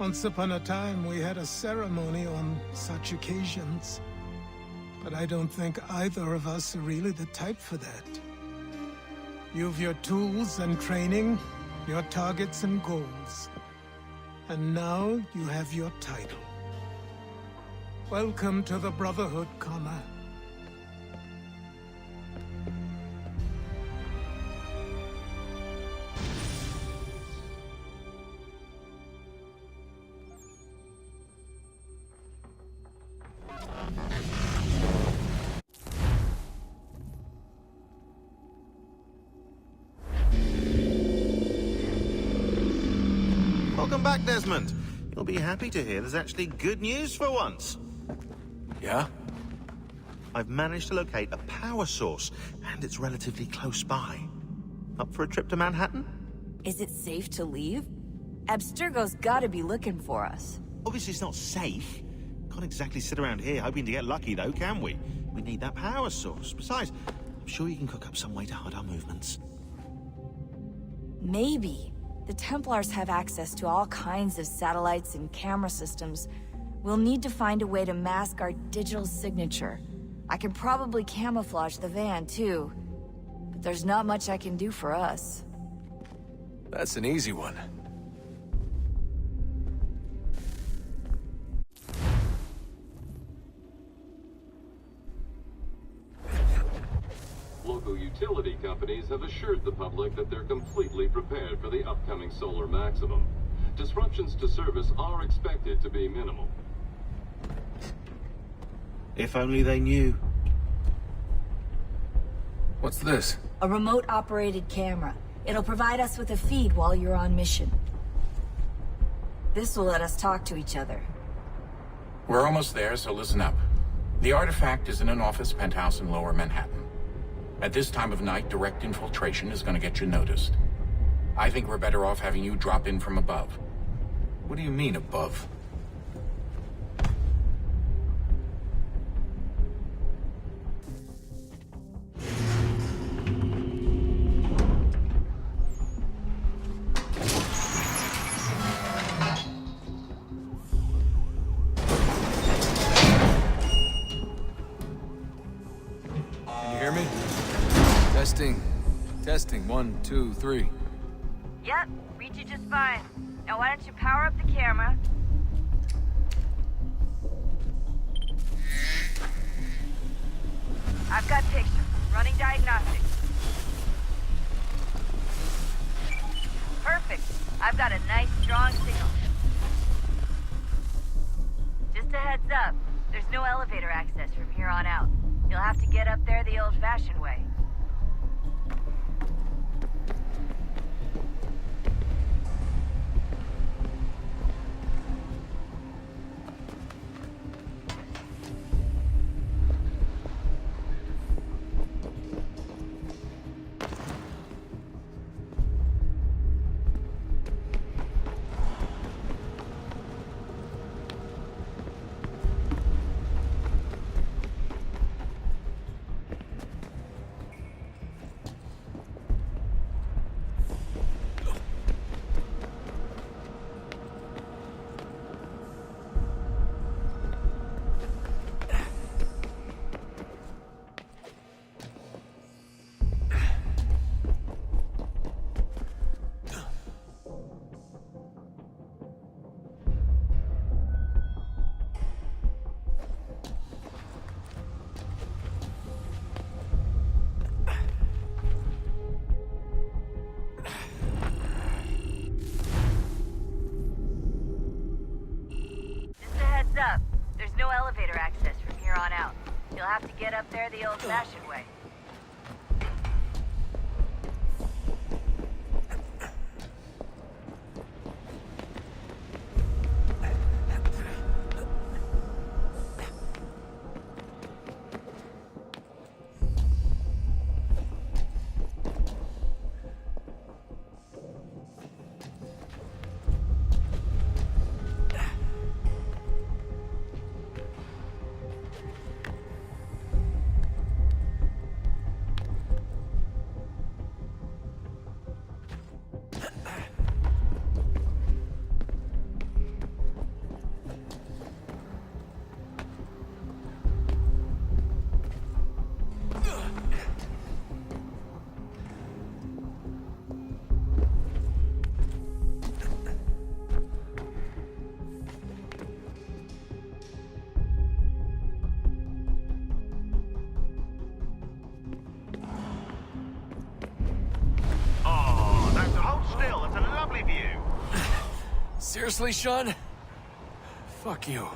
Once upon a time, we had a ceremony on such occasions. But I don't think either of us are really the type for that. You've your tools and training, your targets and goals. And now you have your title. Welcome to the Brotherhood, Connor. Welcome back, Desmond. You'll be happy to hear there's actually good news for once. Yeah? I've managed to locate a power source, and it's relatively close by. Up for a trip to Manhattan? Is it safe to leave? Abstergo's gotta be looking for us. Obviously it's not safe. Can't exactly sit around here hoping to get lucky, though, can we? We need that power source. Besides, I'm sure you can cook up some way to hide our movements. Maybe. The Templars have access to all kinds of satellites and camera systems. We'll need to find a way to mask our digital signature. I can probably camouflage the van, too. But there's not much I can do for us. That's an easy one. Local utility companies have assured the public that they're completely prepared for the upcoming solar maximum. Disruptions to service are expected to be minimal. If only they knew. What's this? A remote-operated camera. It'll provide us with a feed while you're on mission. This will let us talk to each other. We're almost there, so listen up. The artifact is in an office penthouse in Lower Manhattan. At this time of night, direct infiltration is going to get you noticed. I think we're better off having you drop in from above. What do you mean, above? Can you hear me? Testing. Testing. 1, 2, 3. Yep, read you just fine. Now why don't you power up the camera? I've got pictures. Running diagnostics. Perfect. I've got a nice, strong signal. Just a heads up. There's no elevator access from here on out. You'll have to get up there the old-fashioned way. Up. There's no elevator access from here on out. You'll have to get up there the old-fashioned way. Seriously, Sean? Fuck you.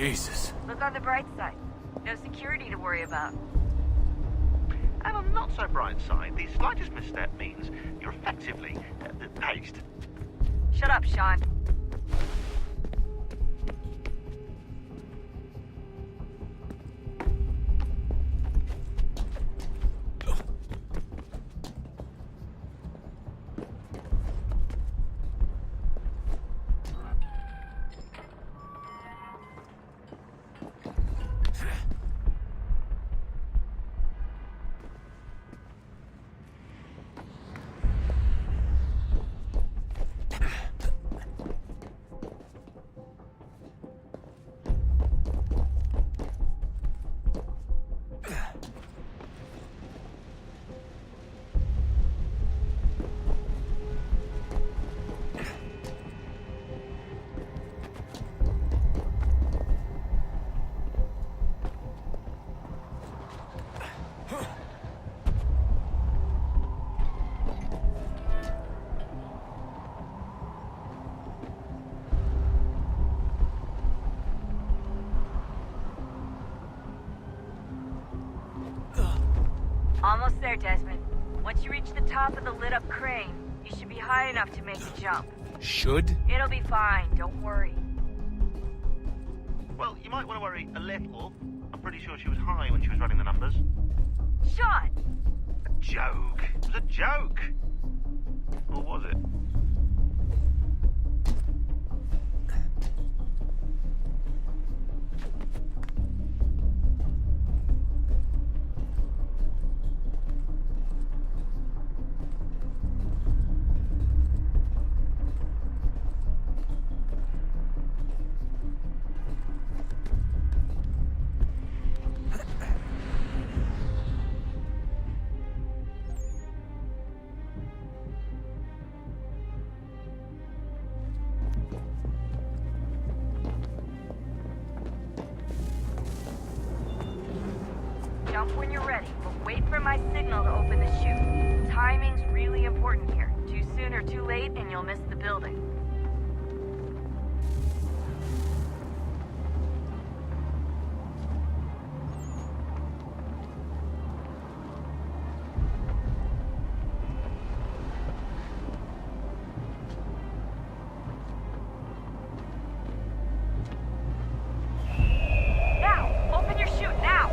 Jesus. Look on the bright side. No security to worry about. And on the not so bright side, the slightest misstep means you're effectively paced. Shut up, Sean. Almost there, Desmond. Once you reach the top of the lit-up crane, you should be high enough to make the jump. Should? It'll be fine, don't worry. Well, you might want to worry a little. I'm pretty sure she was high when she was running the numbers. Sean! A joke. It was a joke. Or was it? Jump when you're ready, but wait for my signal to open the chute. Timing's really important here. Too soon or too late, and you'll miss the building. Now! Open your chute, now!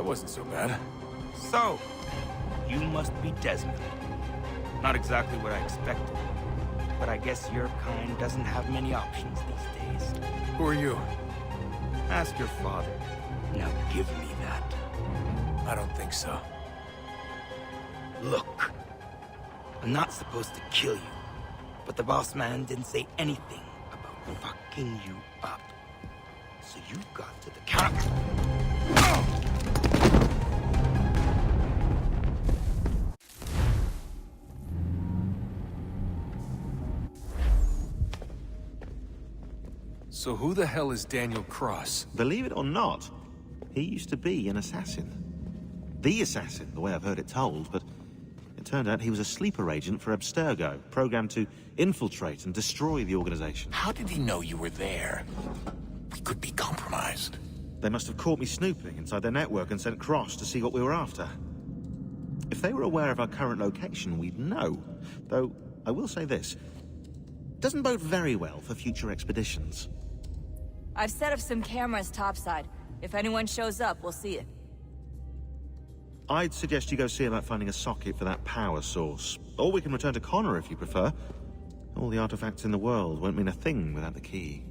That wasn't so bad. So, you must be Desmond. Not exactly what I expected, but I guess your kind doesn't have many options these days. Who are you? Ask your father. Now give me that. I don't think so. Look, I'm not supposed to kill you, but the boss man didn't say anything about fucking you up. So you've got to the counter. So who the hell is Daniel Cross? Believe it or not, he used to be an assassin. The assassin, the way I've heard it told, but it turned out he was a sleeper agent for Abstergo, programmed to infiltrate and destroy the organization. How did he know you were there? We could be compromised. They must have caught me snooping inside their network and sent Cross to see what we were after. If they were aware of our current location, we'd know. Though, I will say this. Doesn't bode very well for future expeditions. I've set up some cameras topside. If anyone shows up, we'll see it. I'd suggest you go see about finding a socket for that power source. Or we can return to Connor if you prefer. All the artifacts in the world won't mean a thing without the key.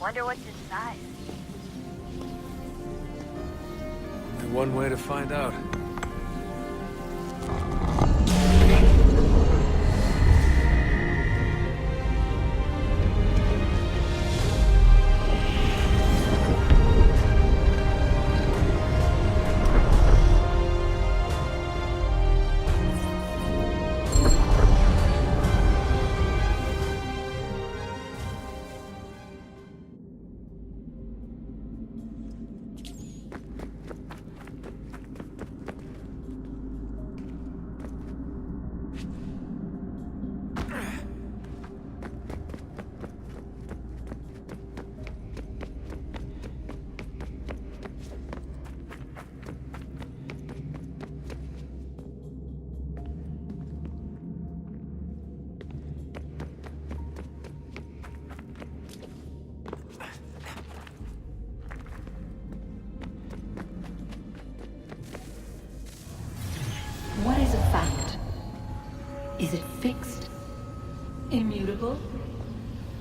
Wonder what's inside. Only one way to find out. What is a fact? Is it fixed? Immutable?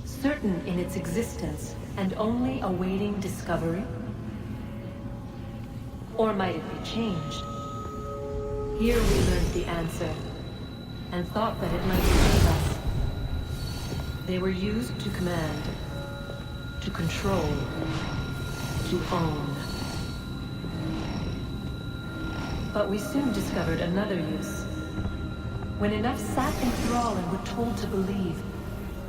Certain in its existence and only awaiting discovery? Or might it be changed? Here we learned the answer, and thought that it might save us. They were used to command, to control, to own. But we soon discovered another use. When enough sat in thrall and were told to believe,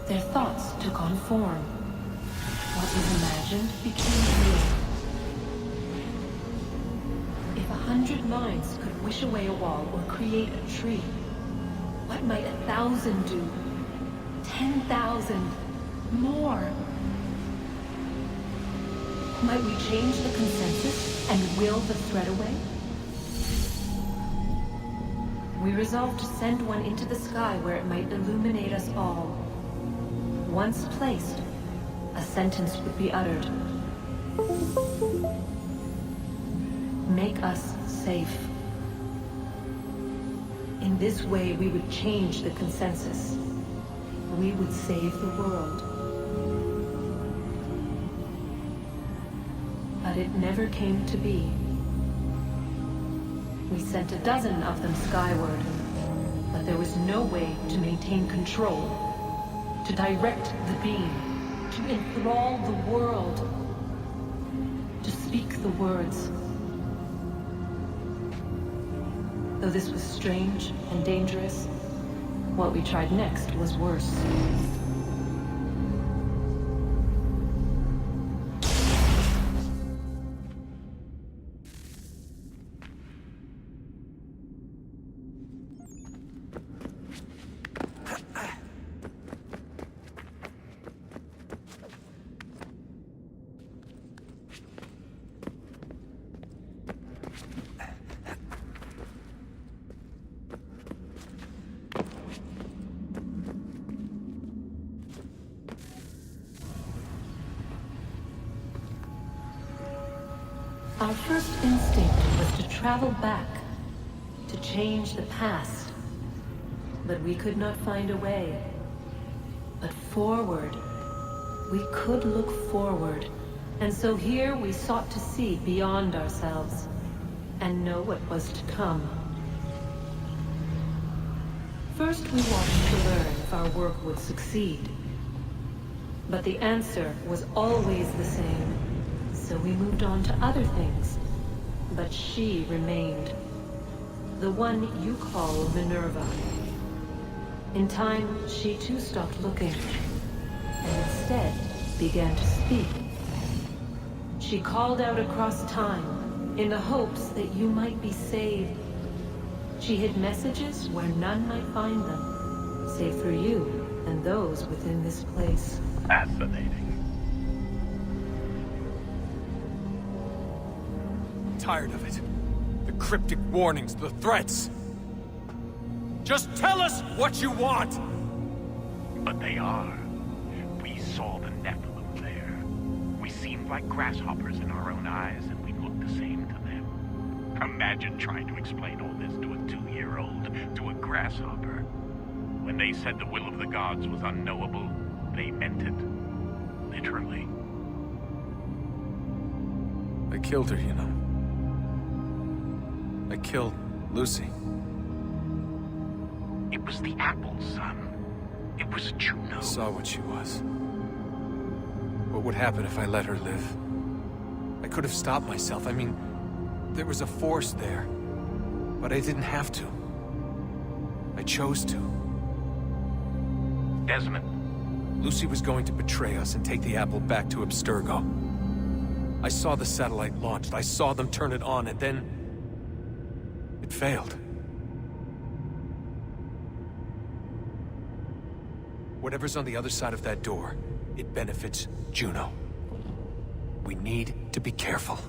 their thoughts took on form. What was imagined became real. If 100 minds could wish away a wall or create a tree, what might 1,000 do? 10,000? More? Might we change the consensus and will the threat away? We resolved to send one into the sky where it might illuminate us all. Once placed, a sentence would be uttered. Make us safe. In this way, we would change the consensus. We would save the world. But it never came to be. We sent a dozen of them skyward, but there was no way to maintain control, to direct the beam. to enthrall the world, to speak the words. Though this was strange and dangerous, what we tried next was worse. Our first instinct was to travel back, to change the past. But we could not find a way. But forward, we could look forward. And so here we sought to see beyond ourselves, and know what was to come. First we wanted to learn if our work would succeed. But the answer was always the same. So we moved on to other things. But she remained. The one you call Minerva. In time, she too stopped looking, and instead began to speak. She called out across time, in the hopes that you might be saved. She hid messages where none might find them, save for you and those within this place. Fascinating. Tired of it. The cryptic warnings, the threats. Just tell us what you want! But they are. We saw the Nephilim there. We seemed like grasshoppers in our own eyes, and we looked the same to them. Imagine trying to explain all this to a 2-year-old, to a grasshopper. When they said the will of the gods was unknowable, they meant it. Literally. I killed her, you know. I killed Lucy. It was the apple, son. It was Juno. I saw what she was. What would happen if I let her live? I could have stopped myself. I mean, there was a force there. But I didn't have to. I chose to. Desmond. Lucy was going to betray us and take the apple back to Abstergo. I saw the satellite launched. I saw them turn it on, and then it failed. Whatever's on the other side of that door, it benefits Juno. We need to be careful.